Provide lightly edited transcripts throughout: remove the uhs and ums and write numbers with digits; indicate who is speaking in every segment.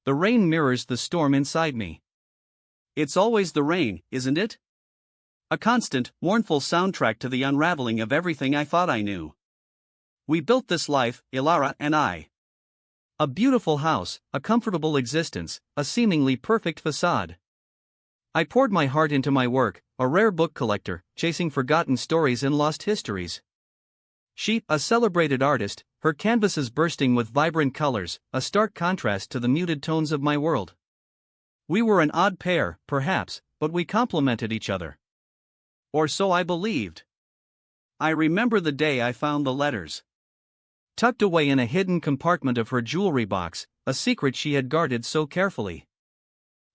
Speaker 1: The rain mirrors the storm inside me. It's always the rain, isn't it? A constant, mournful soundtrack to the unraveling of everything I thought I knew. We built this life, Ilara and I. A beautiful house, a comfortable existence, a seemingly perfect facade. I poured my heart into my work, a rare book collector, chasing forgotten stories and lost histories. She, a celebrated artist, her canvases bursting with vibrant colors, a stark contrast to the muted tones of my world. We were an odd pair, perhaps, but we complemented each other. Or so I believed. I remember the day I found the letters. Tucked away in a hidden compartment of her jewelry box, a secret she had guarded so carefully.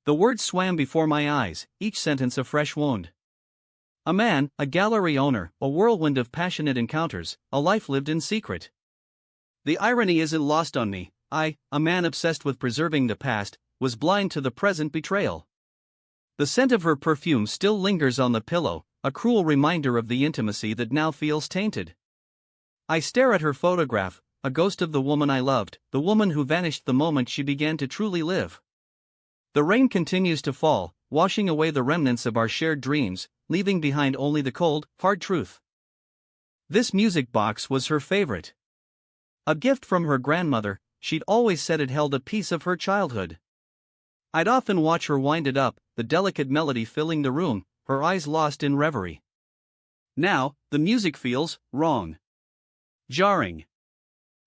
Speaker 1: The words swam before my eyes, each sentence a fresh wound. A man, a gallery owner, a whirlwind of passionate encounters, a life lived in secret. The irony isn't lost on me. I, a man obsessed with preserving the past, was blind to the present betrayal. The scent of her perfume still lingers on the pillow, a cruel reminder of the intimacy that now feels tainted. I stare at her photograph, a ghost of the woman I loved, the woman who vanished the moment she began to truly live. The rain continues to fall, washing away the remnants of our shared dreams, leaving behind only the cold, hard truth. This music box was her favorite. A gift from her grandmother, she'd always said it held a piece of her childhood. I'd often watch her wind it up, the delicate melody filling the room, her eyes lost in reverie. Now, the music feels wrong. Jarring.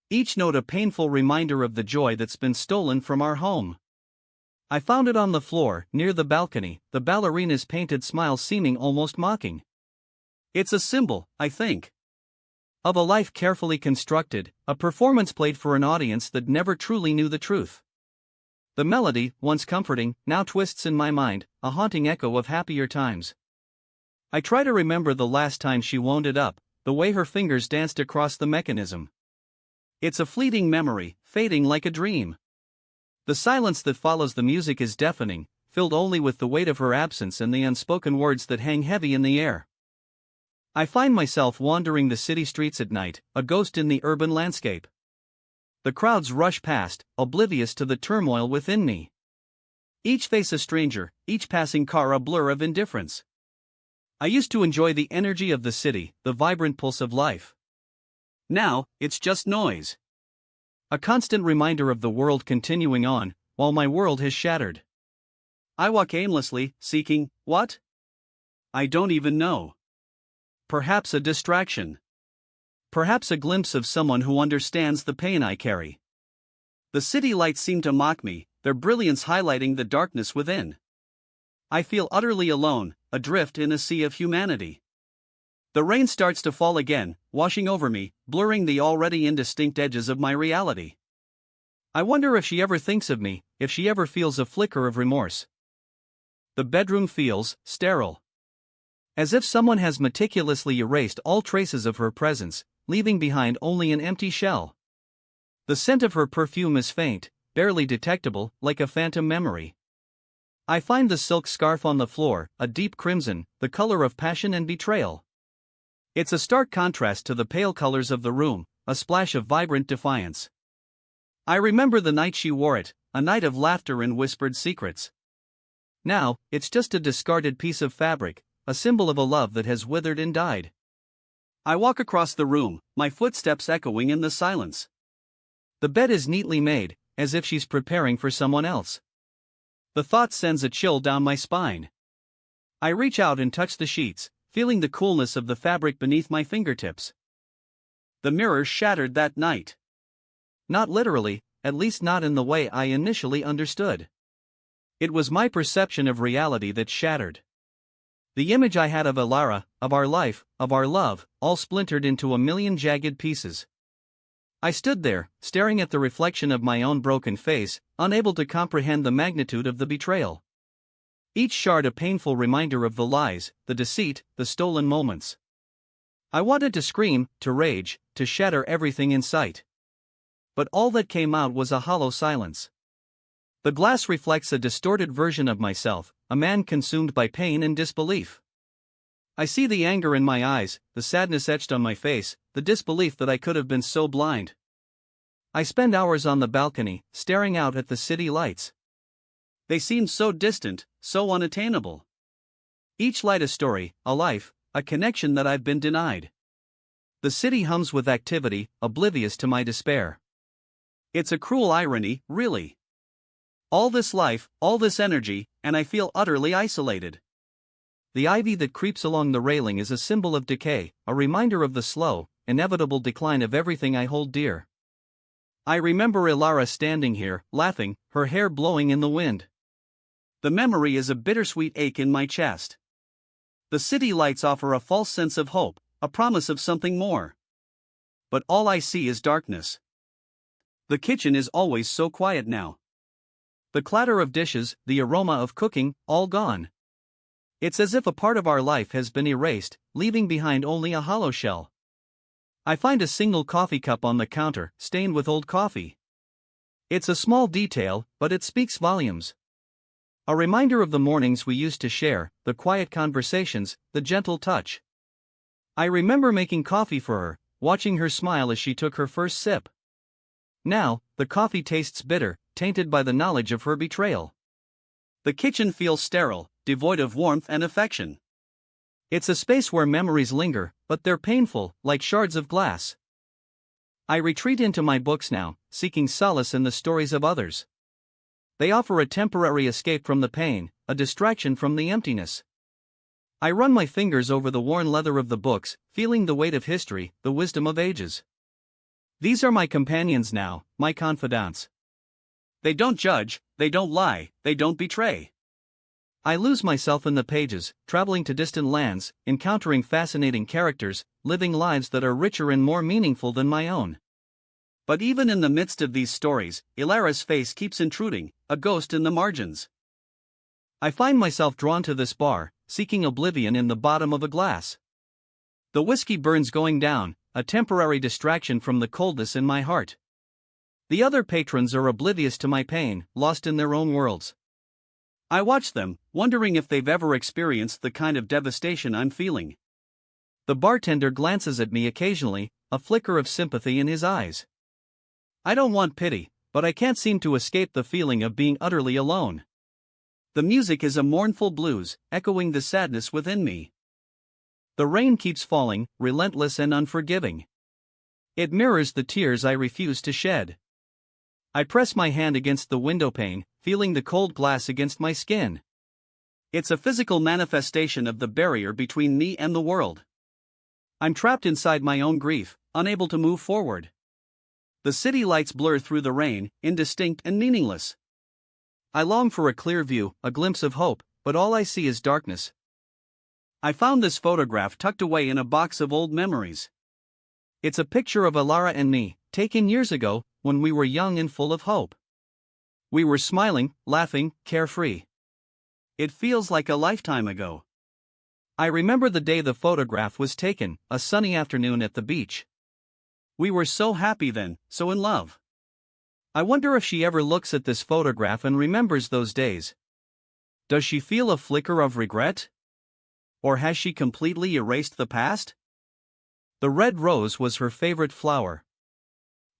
Speaker 1: Each note a painful reminder of the joy that's been stolen from our home. I found it on the floor, near the balcony, the ballerina's painted smile seeming almost mocking. It's a symbol, I think, of a life carefully constructed, a performance played for an audience that never truly knew the truth. The melody, once comforting, now twists in my mind, a haunting echo of happier times. I try to remember the last time she wound it up, the way her fingers danced across the mechanism. It's a fleeting memory, fading like a dream. The silence that follows the music is deafening, filled only with the weight of her absence and the unspoken words that hang heavy in the air. I find myself wandering the city streets at night, a ghost in the urban landscape. The crowds rush past, oblivious to the turmoil within me. Each face a stranger, each passing car a blur of indifference. I used to enjoy the energy of the city, the vibrant pulse of life. Now, it's just noise. A constant reminder of the world continuing on, while my world has shattered. I walk aimlessly, seeking, what? I don't even know. Perhaps a distraction. Perhaps a glimpse of someone who understands the pain I carry. The city lights seem to mock me, their brilliance highlighting the darkness within. I feel utterly alone, adrift in a sea of humanity. The rain starts to fall again, washing over me, blurring the already indistinct edges of my reality. I wonder if she ever thinks of me, if she ever feels a flicker of remorse. The bedroom feels sterile. As if someone has meticulously erased all traces of her presence, leaving behind only an empty shell. The scent of her perfume is faint, barely detectable, like a phantom memory. I find the silk scarf on the floor, a deep crimson, the color of passion and betrayal. It's a stark contrast to the pale colors of the room, a splash of vibrant defiance. I remember the night she wore it, a night of laughter and whispered secrets. Now, it's just a discarded piece of fabric, a symbol of a love that has withered and died. I walk across the room, my footsteps echoing in the silence. The bed is neatly made, as if she's preparing for someone else. The thought sends a chill down my spine. I reach out and touch the sheets, feeling the coolness of the fabric beneath my fingertips. The mirror shattered that night. Not literally, at least not in the way I initially understood. It was my perception of reality that shattered. The image I had of Ilara, of our life, of our love, all splintered into a million jagged pieces. I stood there, staring at the reflection of my own broken face, unable to comprehend the magnitude of the betrayal. Each shard a painful reminder of the lies, the deceit, the stolen moments. I wanted to scream, to rage, to shatter everything in sight. But all that came out was a hollow silence. The glass reflects a distorted version of myself, a man consumed by pain and disbelief. I see the anger in my eyes, the sadness etched on my face, the disbelief that I could have been so blind. I spend hours on the balcony, staring out at the city lights. They seem so distant, so unattainable. Each light a story, a life, a connection that I've been denied. The city hums with activity, oblivious to my despair. It's a cruel irony, really. All this life, all this energy, and I feel utterly isolated. The ivy that creeps along the railing is a symbol of decay, a reminder of the slow, inevitable decline of everything I hold dear. I remember Ilara standing here, laughing, her hair blowing in the wind. The memory is a bittersweet ache in my chest. The city lights offer a false sense of hope, a promise of something more. But all I see is darkness. The kitchen is always so quiet now. The clatter of dishes, the aroma of cooking, all gone. It's as if a part of our life has been erased, leaving behind only a hollow shell. I find a single coffee cup on the counter, stained with old coffee. It's a small detail, but it speaks volumes. A reminder of the mornings we used to share, the quiet conversations, the gentle touch. I remember making coffee for her, watching her smile as she took her first sip. Now, the coffee tastes bitter, tainted by the knowledge of her betrayal. The kitchen feels sterile, devoid of warmth and affection. It's a space where memories linger, but they're painful, like shards of glass. I retreat into my books now, seeking solace in the stories of others. They offer a temporary escape from the pain, a distraction from the emptiness. I run my fingers over the worn leather of the books, feeling the weight of history, the wisdom of ages. These are my companions now, my confidants. They don't judge, they don't lie, they don't betray. I lose myself in the pages, traveling to distant lands, encountering fascinating characters, living lives that are richer and more meaningful than my own. But even in the midst of these stories, Ilara's face keeps intruding, a ghost in the margins. I find myself drawn to this bar, seeking oblivion in the bottom of a glass. The whiskey burns going down, a temporary distraction from the coldness in my heart. The other patrons are oblivious to my pain, lost in their own worlds. I watch them, wondering if they've ever experienced the kind of devastation I'm feeling. The bartender glances at me occasionally, a flicker of sympathy in his eyes. I don't want pity, but I can't seem to escape the feeling of being utterly alone. The music is a mournful blues, echoing the sadness within me. The rain keeps falling, relentless and unforgiving. It mirrors the tears I refuse to shed. I press my hand against the windowpane, feeling the cold glass against my skin. It's a physical manifestation of the barrier between me and the world. I'm trapped inside my own grief, unable to move forward. The city lights blur through the rain, indistinct and meaningless. I long for a clear view, a glimpse of hope, but all I see is darkness. I found this photograph tucked away in a box of old memories. It's a picture of Ilara and me, taken years ago, when we were young and full of hope. We were smiling, laughing, carefree. It feels like a lifetime ago. I remember the day the photograph was taken, a sunny afternoon at the beach. We were so happy then, so in love. I wonder if she ever looks at this photograph and remembers those days. Does she feel a flicker of regret? Or has she completely erased the past? The red rose was her favorite flower.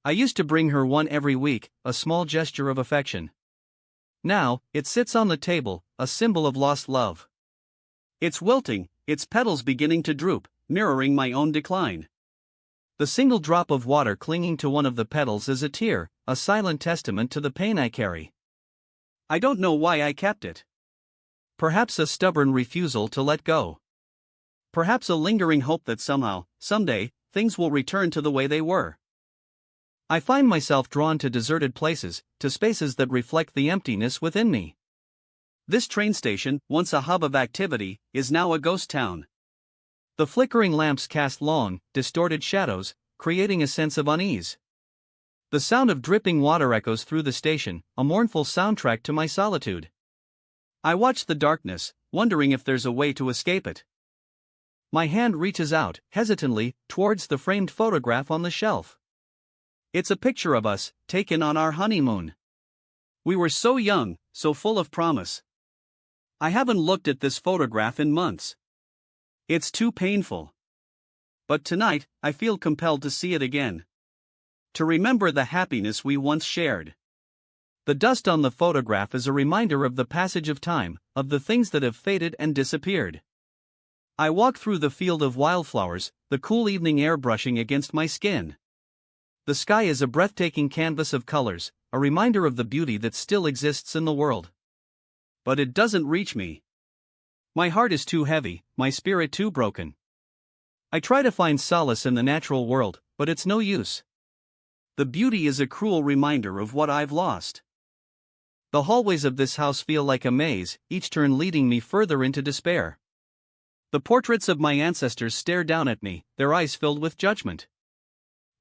Speaker 1: I used to bring her one every week, a small gesture of affection. Now, it sits on the table, a symbol of lost love. It's wilting, its petals beginning to droop, mirroring my own decline. The single drop of water clinging to one of the petals is a tear, a silent testament to the pain I carry. I don't know why I kept it. Perhaps a stubborn refusal to let go. Perhaps a lingering hope that somehow, someday, things will return to the way they were. I find myself drawn to deserted places, to spaces that reflect the emptiness within me. This train station, once a hub of activity, is now a ghost town. The flickering lamps cast long, distorted shadows, creating a sense of unease. The sound of dripping water echoes through the station, a mournful soundtrack to my solitude. I watch the darkness, wondering if there's a way to escape it. My hand reaches out, hesitantly, towards the framed photograph on the shelf. It's a picture of us, taken on our honeymoon. We were so young, so full of promise. I haven't looked at this photograph in months. It's too painful. But tonight, I feel compelled to see it again. to remember the happiness we once shared. The dust on the photograph is a reminder of the passage of time, of the things that have faded and disappeared. I walk through the field of wildflowers, the cool evening air brushing against my skin. The sky is a breathtaking canvas of colors, a reminder of the beauty that still exists in the world. But it doesn't reach me. My heart is too heavy, my spirit too broken. I try to find solace in the natural world, but it's no use. The beauty is a cruel reminder of what I've lost. The hallways of this house feel like a maze, each turn leading me further into despair. The portraits of my ancestors stare down at me, their eyes filled with judgment.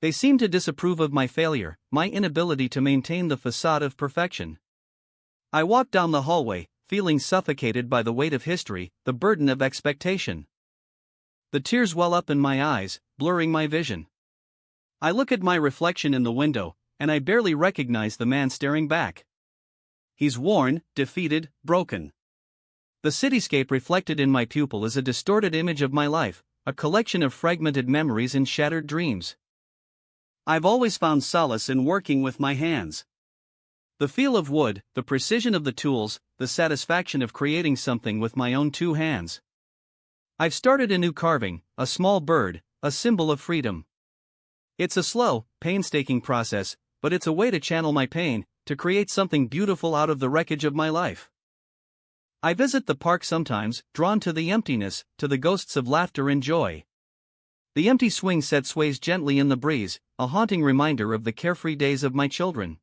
Speaker 1: They seem to disapprove of my failure, my inability to maintain the facade of perfection. I walk down the hallway, feeling suffocated by the weight of history, the burden of expectation. The tears well up in my eyes, blurring my vision. I look at my reflection in the window, and I barely recognize the man staring back. He's worn, defeated, broken. The cityscape reflected in my pupil is a distorted image of my life, a collection of fragmented memories and shattered dreams. I've always found solace in working with my hands. The feel of wood, the precision of the tools, the satisfaction of creating something with my own two hands. I've started a new carving, a small bird, a symbol of freedom. It's a slow, painstaking process, but it's a way to channel my pain, to create something beautiful out of the wreckage of my life. I visit the park sometimes, drawn to the emptiness, to the ghosts of laughter and joy. The empty swing set sways gently in the breeze, a haunting reminder of the carefree days of my children.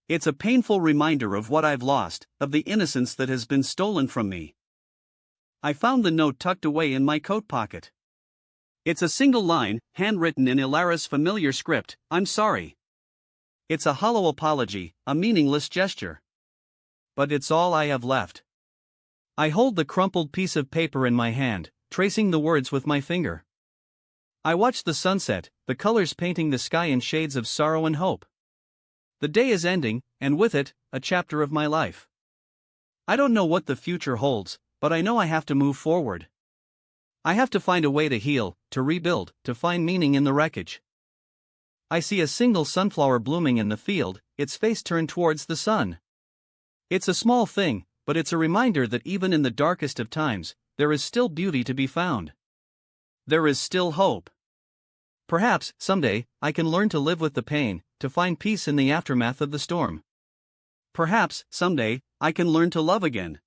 Speaker 1: It's a painful reminder of what I've lost, of the innocence that has been stolen from me. I found the note tucked away in my coat pocket. It's a single line, handwritten in Ilara's familiar script, "I'm sorry." It's a hollow apology, a meaningless gesture. But it's all I have left. I hold the crumpled piece of paper in my hand, tracing the words with my finger. I watch the sunset, the colors painting the sky in shades of sorrow and hope. The day is ending, and with it, a chapter of my life. I don't know what the future holds, but I know I have to move forward. I have to find a way to heal, to rebuild, to find meaning in the wreckage. I see a single sunflower blooming in the field, its face turned towards the sun. It's a small thing, but it's a reminder that even in the darkest of times, there is still beauty to be found. There is still hope. Perhaps, someday, I can learn to live with the pain, to find peace in the aftermath of the storm. Perhaps, someday, I can learn to love again.